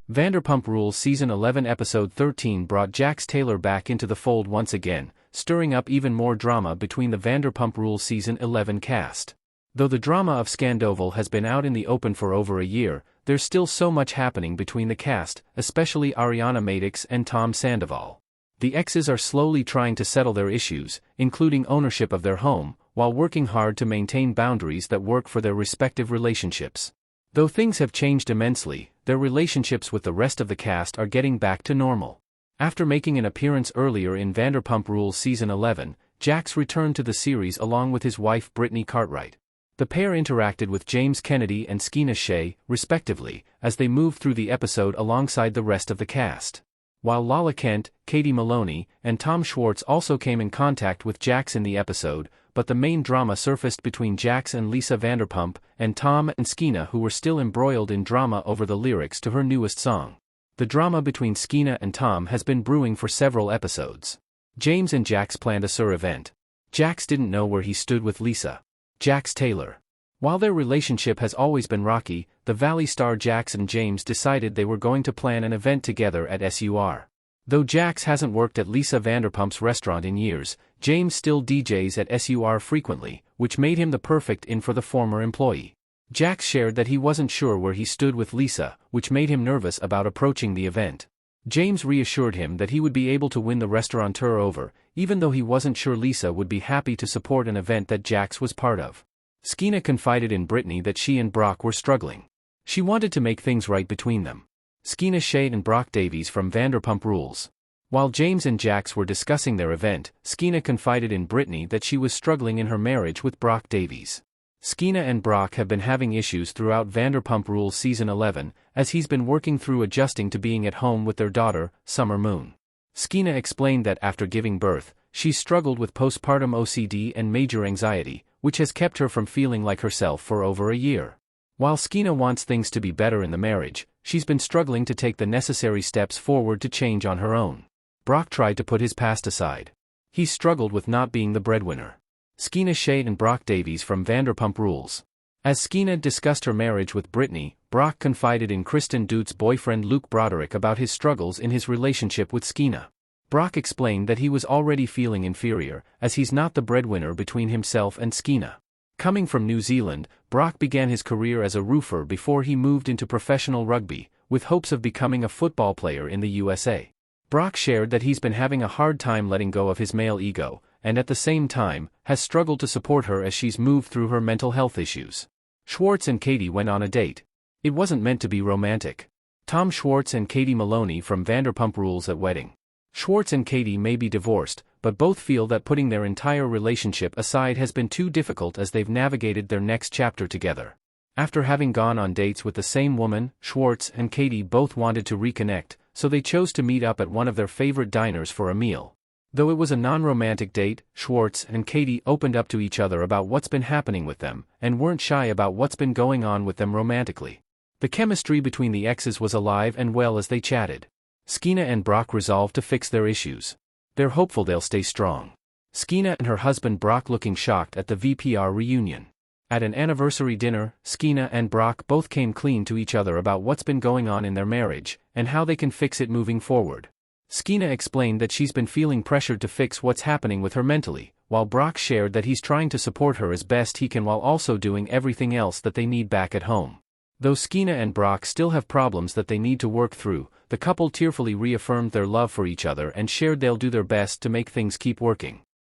Vanderpump Rules Season 11 Episode 13 brought Jax Taylor back into the fold once again, stirring up even more drama between the Vanderpump Rules Season 11 cast. Though the drama of Scandoval has been out in the open for over a year, there's still so much happening between the cast, especially Ariana Madix and Tom Sandoval. The exes are slowly trying to settle their issues, including ownership of their home, while working hard to maintain boundaries that work for their respective relationships. Though things have changed immensely, their relationships with the rest of the cast are getting back to normal. After making an appearance earlier in Vanderpump Rules Season 11, Jax returned to the series along with his wife Brittany Cartwright. The pair interacted with James Kennedy and Skeena Shea, respectively, as they moved through the episode alongside the rest of the cast. While Lala Kent, Katie Maloney, and Tom Schwartz also came in contact with Jax in the episode, but the main drama surfaced between Jax and Lisa Vanderpump, and Tom and Skeena, who were still embroiled in drama over the lyrics to her newest song. The drama between Skeena and Tom has been brewing for several episodes. James and Jax planned a SUR event. Jax didn't know where he stood with Lisa. Jax Taylor. While their relationship has always been rocky, the Valley star Jax and James decided they were going to plan an event together at SUR. Though Jax hasn't worked at Lisa Vanderpump's restaurant in years, James still DJs at SUR frequently, which made him the perfect in for the former employee. Jax shared that he wasn't sure where he stood with Lisa, which made him nervous about approaching the event. James reassured him that he would be able to win the restaurateur over, even though he wasn't sure Lisa would be happy to support an event that Jax was part of. Skeena confided in Brittany that she and Brock were struggling. She wanted to make things right between them. Skeena Shea and Brock Davies from Vanderpump Rules. While James and Jax were discussing their event, Skeena confided in Brittany that she was struggling in her marriage with Brock Davies. Skeena and Brock have been having issues throughout Vanderpump Rules Season 11, as he's been working through adjusting to being at home with their daughter, Summer Moon. Skeena explained that after giving birth, she's struggled with postpartum OCD and major anxiety, which has kept her from feeling like herself for over a year. While Skeena wants things to be better in the marriage, she's been struggling to take the necessary steps forward to change on her own. Brock tried to put his past aside. He struggled with not being the breadwinner. Skeena Shea and Brock Davies from Vanderpump Rules. As Skeena discussed her marriage with Brittany, Brock confided in Kristen Dute's boyfriend Luke Broderick about his struggles in his relationship with Skeena. Brock explained that he was already feeling inferior, as he's not the breadwinner between himself and Skeena. Coming from New Zealand, Brock began his career as a roofer before he moved into professional rugby, with hopes of becoming a football player in the USA. Brock shared that he's been having a hard time letting go of his male ego, and at the same time, has struggled to support her as she's moved through her mental health issues. Schwartz and Katie went on a date. It wasn't meant to be romantic. Tom Schwartz and Katie Maloney from Vanderpump Rules at wedding. Schwartz and Katie may be divorced, but both feel that putting their entire relationship aside has been too difficult as they've navigated their next chapter together. After having gone on dates with the same woman, Schwartz and Katie both wanted to reconnect, so they chose to meet up at one of their favorite diners for a meal. Though it was a non-romantic date, Schwartz and Katie opened up to each other about what's been happening with them, and weren't shy about what's been going on with them romantically. The chemistry between the exes was alive and well as they chatted. Skeena and Brock resolved to fix their issues. They're hopeful they'll stay strong. Skeena and her husband Brock looking shocked at the VPR reunion. At an anniversary dinner, Skeena and Brock both came clean to each other about what's been going on in their marriage, and how they can fix it moving forward. Skeena explained that she's been feeling pressured to fix what's happening with her mentally, while Brock shared that he's trying to support her as best he can while also doing everything else that they need back at home. Though Skeena and Brock still have problems that they need to work through, the couple tearfully reaffirmed their love for each other and shared they'll do their best to make things keep working.